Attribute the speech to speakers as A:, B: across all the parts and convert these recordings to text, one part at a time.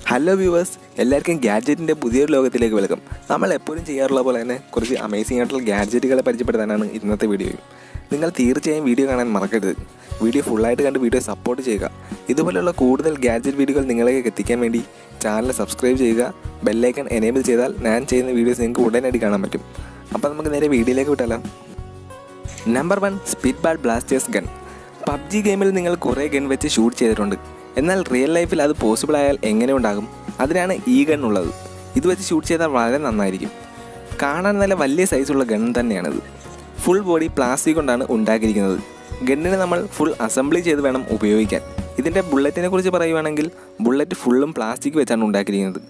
A: Hello viewers, എല്ലാവർക്കും ഗാഡ്ജറ്റിൻ്റെ പുതിയൊരു ലോകത്തിലേക്ക് വെൽക്കം. നമ്മൾ എപ്പോഴും ചെയ്യാറുള്ള പോലെ തന്നെ കുറച്ച് അമേസിംഗ് ആയിട്ടുള്ള ഗാഡ്ജറ്റുകളെ പരിചയപ്പെടുത്താനാണ് ഇന്നത്തെ വീഡിയോയും. നിങ്ങൾ തീർച്ചയായും വീഡിയോ കാണാൻ മറക്കരുത്. വീഡിയോ ഫുള്ളായിട്ട് കണ്ട് വീഡിയോ സപ്പോർട്ട് ചെയ്യുക. ഇതുപോലെയുള്ള കൂടുതൽ ഗാഡ്ജറ്റ് വീഡിയോകൾ നിങ്ങളിലേക്ക് എത്തിക്കാൻ വേണ്ടി ചാനൽ സബ്സ്ക്രൈബ് ചെയ്യുക. ബെല്ലൈക്കൺ എനേബിൾ ചെയ്താൽ ഞാൻ ചെയ്യുന്ന വീഡിയോസ് നിങ്ങൾക്ക് ഉടനടി കാണാൻ പറ്റും. അപ്പോൾ നമുക്ക് നേരെ വീഡിയോയിലേക്ക് വിട്ടാലോ. Number 1, speed ball blasters gun. PUBG ഗെയിമിൽ നിങ്ങൾ കുറേ ഗൺ വെച്ച് ഷൂട്ട് ചെയ്തിട്ടുണ്ട്. എന്നാൽ റിയൽ ലൈഫിൽ അത് പോസിബിൾ ആയാൽ എങ്ങനെ ഉണ്ടാകും? അതിനാണ് ഈ ഗൺ ഉള്ളത്. ഇത് വെച്ച് ഷൂട്ട് ചെയ്താൽ വളരെ നന്നായിരിക്കും. കാണാൻ നല്ല വലിയ സൈസുള്ള ഗൺ തന്നെയാണിത്. ഫുൾ ബോഡി പ്ലാസ്റ്റിക് കൊണ്ടാണ് ഉണ്ടാക്കിയിരിക്കുന്നത്. ഗണ്ണിന് നമ്മൾ ഫുൾ അസംബ്ലി ചെയ്ത് വേണം ഉപയോഗിക്കാൻ. ഇതിൻ്റെ ബുള്ളറ്റിനെ കുറിച്ച് പറയുകയാണെങ്കിൽ ബുള്ളറ്റ് ഫുള്ളും പ്ലാസ്റ്റിക് വെച്ചാണ് ഉണ്ടാക്കിയിരിക്കുന്നത്.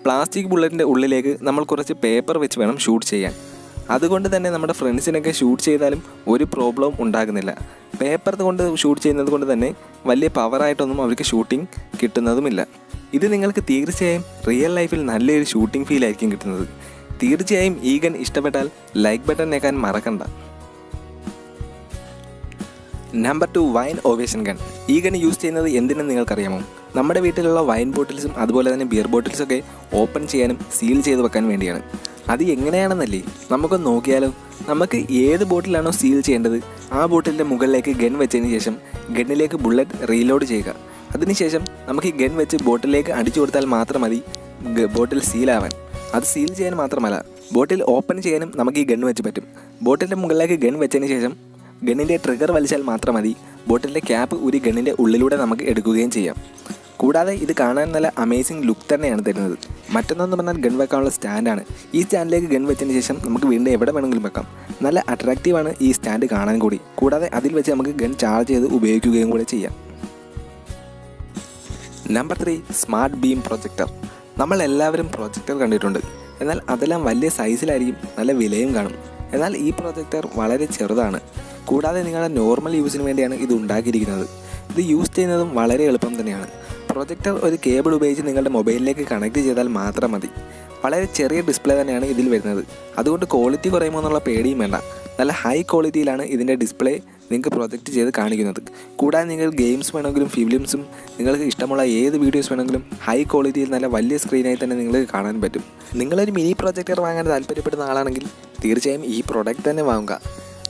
A: പ്ലാസ്റ്റിക് ബുള്ളറ്റിൻ്റെ ഉള്ളിലേക്ക് നമ്മൾ കുറച്ച് പേപ്പർ വെച്ച് വേണം ഷൂട്ട് ചെയ്യാൻ. അതുകൊണ്ട് തന്നെ നമ്മുടെ ഫ്രണ്ട്സിനൊക്കെ ഷൂട്ട് ചെയ്താലും ഒരു പ്രോബ്ലവും ഉണ്ടാകുന്നില്ല. പേപ്പർ കൊണ്ട് ഷൂട്ട് ചെയ്യുന്നത് കൊണ്ട് തന്നെ വലിയ പവറായിട്ടൊന്നും അവർക്ക് ഷൂട്ടിംഗ് കിട്ടുന്നതുമില്ല. ഇത് നിങ്ങൾക്ക് തീർച്ചയായും റിയൽ ലൈഫിൽ നല്ലൊരു ഷൂട്ടിംഗ് ഫീൽ ആയിരിക്കും കിട്ടുന്നത്. തീർച്ചയായും ഈ ഗൺ ഇഷ്ടപ്പെട്ടാൽ ലൈക്ക് ബട്ടൺ ഞെക്കാൻ മറക്കണ്ട. Number 2, wine ovation gun. ഈ ഗൺ യൂസ് ചെയ്യുന്നത് എന്തിനെന്ന് നിങ്ങൾക്കറിയാമോ? നമ്മുടെ വീട്ടിലുള്ള വൈൻ ബോട്ടിൽസും അതുപോലെ തന്നെ ബിയർ ബോട്ടിൽസൊക്കെ ഓപ്പൺ ചെയ്യാനും സീൽ ചെയ്ത് വെക്കാൻ വേണ്ടിയാണ്. അത് എങ്ങനെയാണെന്നല്ലേ, നമുക്കൊന്ന് നോക്കിയാലോ. നമുക്ക് ഏത് ബോട്ടിലാണോ സീൽ ചെയ്യേണ്ടത് ആ ബോട്ടിലിൻ്റെ മുകളിലേക്ക് ഗൺ വെച്ചതിന് ശേഷം ഗണ്ണിലേക്ക് ബുള്ളറ്റ് റീലോഡ് ചെയ്യുക. അതിനുശേഷം നമുക്ക് ഈ ഗൺ വെച്ച് ബോട്ടിലേക്ക് അടിച്ചു കൊടുത്താൽ മാത്രം മതി ബോട്ടിൽ സീലാവാൻ. അത് സീൽ ചെയ്യാൻ മാത്രമല്ല, ബോട്ടിൽ ഓപ്പൺ ചെയ്യാനും നമുക്ക് ഈ ഗൺ വെച്ച് പറ്റും. ബോട്ടിലിൻ്റെ മുകളിലേക്ക് ഗൺ വെച്ചതിന് ശേഷം ഗണ്ണിൻ്റെ ട്രിഗർ വലിച്ചാൽ മാത്രം മതി ബോട്ടിലിൻ്റെ ക്യാപ്പ് ഒരു ഗണ്ണിൻ്റെ ഉള്ളിലൂടെ നമുക്ക് എടുക്കുകയും ചെയ്യാം. കൂടാതെ ഇത് കാണാൻ നല്ല അമേസിംഗ് ലുക്ക് തന്നെയാണ് തരുന്നത്. മറ്റൊന്നെന്ന് പറഞ്ഞാൽ ഗൺ വെക്കാനുള്ള സ്റ്റാൻഡാണ്. ഈ സ്റ്റാൻഡിലേക്ക് ഗൺ വെച്ചതിന് ശേഷം നമുക്ക് വീണ്ടും എവിടെ വേണമെങ്കിലും വെക്കാം. നല്ല അട്രാക്റ്റീവാണ് ഈ സ്റ്റാൻഡ് കാണാൻ കൂടി. കൂടാതെ അതിൽ വെച്ച് നമുക്ക് ഗൺ ചാർജ് ചെയ്ത് ഉപയോഗിക്കുകയും കൂടെ ചെയ്യാം. Number 3, smart beam projector. നമ്മൾ എല്ലാവരും പ്രൊജക്ടർ കണ്ടിട്ടുണ്ട്. എന്നാൽ അതെല്ലാം വലിയ സൈസിലായിരിക്കും, നല്ല വിലയും കാണും. എന്നാൽ ഈ പ്രൊജക്ടർ വളരെ ചെറുതാണ്. കൂടാതെ നിങ്ങളുടെ നോർമൽ യൂസിന് വേണ്ടിയാണ് ഇത് ഉണ്ടാക്കിയിരിക്കുന്നത്. ഇത് യൂസ് ചെയ്യുന്നതും വളരെ എളുപ്പം തന്നെയാണ്. പ്രൊജക്ടർ ഒരു കേബിൾ ഉപയോഗിച്ച് നിങ്ങളുടെ മൊബൈലിലേക്ക് കണക്ട് ചെയ്താൽ മാത്രം മതി. വളരെ ചെറിയ ഡിസ്പ്ലേ തന്നെയാണ് ഇതിൽ വരുന്നത്. അതുകൊണ്ട് ക്വാളിറ്റി കുറയുമോ എന്നുള്ള പേടിയും വേണ്ട. നല്ല ഹൈ ക്വാളിറ്റിയിലാണ് ഇതിൻ്റെ ഡിസ്പ്ലേ നിങ്ങൾക്ക് പ്രൊജക്റ്റ് ചെയ്ത് കാണിക്കുന്നത്. കൂടാതെ നിങ്ങൾ ഗെയിംസ് വേണമെങ്കിലും ഫിലിംസും നിങ്ങൾക്ക് ഇഷ്ടമുള്ള ഏത് വീഡിയോസ് വേണമെങ്കിലും ഹൈ ക്വാളിറ്റിയിൽ നല്ല വലിയ സ്ക്രീനായി തന്നെ നിങ്ങൾക്ക് കാണാൻ പറ്റും. നിങ്ങളൊരു മിനി പ്രൊജക്ടർ വാങ്ങാൻ താല്പര്യപ്പെടുന്ന ആളാണെങ്കിൽ തീർച്ചയായും ഈ പ്രൊഡക്റ്റ് തന്നെ വാങ്ങുക.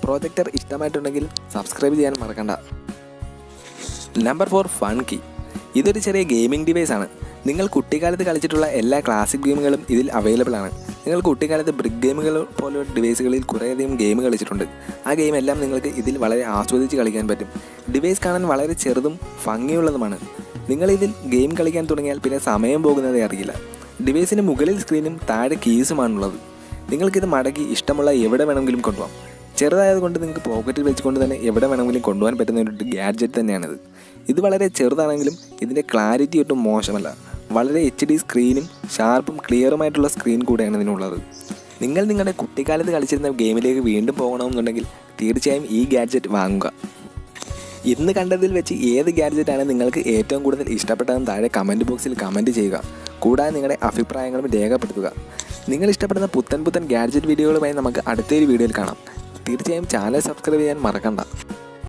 A: പ്രൊജക്ടർ ഇഷ്ടമായിട്ടുണ്ടെങ്കിൽ സബ്സ്ക്രൈബ് ചെയ്യാൻ മറക്കണ്ട. Number 4, funky. ഇതൊരു ചെറിയ ഗെയിമിംഗ് ഡിവൈസാണ്. നിങ്ങൾ കുട്ടിക്കാലത്ത് കളിച്ചിട്ടുള്ള എല്ലാ ക്ലാസിക് ഗെയിമുകളും ഇതിൽ അവൈലബിൾ ആണ്. നിങ്ങൾ കുട്ടിക്കാലത്ത് ബ്രിക്ക് ഗെയിമുകൾ പോലുള്ള ഡിവൈസുകളിൽ കുറേയധികം ഗെയിം കളിച്ചിട്ടുണ്ട്. ആ ഗെയിം എല്ലാം നിങ്ങൾക്ക് ഇതിൽ വളരെ ആസ്വദിച്ച് കളിക്കാൻ പറ്റും. ഡിവൈസ് കാണാൻ വളരെ ചെറുതും ഭംഗിയുള്ളതുമാണ്. നിങ്ങളിതിൽ ഗെയിം കളിക്കാൻ തുടങ്ങിയാൽ പിന്നെ സമയം പോകുന്നതേ അറിയില്ല. ഡിവൈസിന് മുകളിൽ സ്ക്രീനും താഴെ കീസുമാണുള്ളത്. നിങ്ങൾക്കിത് മടക്കി ഇഷ്ടമുള്ള എവിടെ വേണമെങ്കിലും കൊണ്ടുപോകാം. ചെറുതായതുകൊണ്ട് നിങ്ങൾക്ക് പോക്കറ്റിൽ വെച്ചുകൊണ്ട് തന്നെ എവിടെ വേണമെങ്കിലും കൊണ്ടുപോകാൻ പറ്റുന്ന ഒരു ഗാഡ്ജറ്റ് തന്നെയാണിത്. ഇത് വളരെ ചെറുതാണെങ്കിലും ഇതിൻ്റെ ക്ലാരിറ്റി ഒട്ടും മോശമല്ല. വളരെ HD സ്ക്രീനും ഷാർപ്പും ക്ലിയറുമായിട്ടുള്ള സ്ക്രീൻ കൂടെയാണ് ഇതിനുള്ളത്. നിങ്ങൾ നിങ്ങളുടെ കുട്ടിക്കാലത്ത് കളിച്ചിരുന്ന ഗെയിമിലേക്ക് വീണ്ടും പോകണമെന്നുണ്ടെങ്കിൽ തീർച്ചയായും ഈ ഗാഡ്ജറ്റ് വാങ്ങുക. ഇന്ന് കണ്ടതിൽ വെച്ച് ഏത് ഗാഡ്ജറ്റാണ് നിങ്ങൾക്ക് ഏറ്റവും കൂടുതൽ ഇഷ്ടപ്പെട്ടതെന്ന് താഴെ കമൻറ്റ് ബോക്സിൽ കമൻറ്റ് ചെയ്യുക. കൂടാതെ നിങ്ങളുടെ അഭിപ്രായങ്ങളും രേഖപ്പെടുത്തുക. നിങ്ങൾ ഇഷ്ടപ്പെടുന്ന പുത്തൻ ഗാഡ്ജറ്റ് വീഡിയോകളുമായി നമുക്ക് അടുത്തൊരു വീഡിയോയിൽ കാണാം. തീർച്ചയായും ചാനൽ സബ്സ്ക്രൈബ് ചെയ്യാൻ മറക്കണ്ട.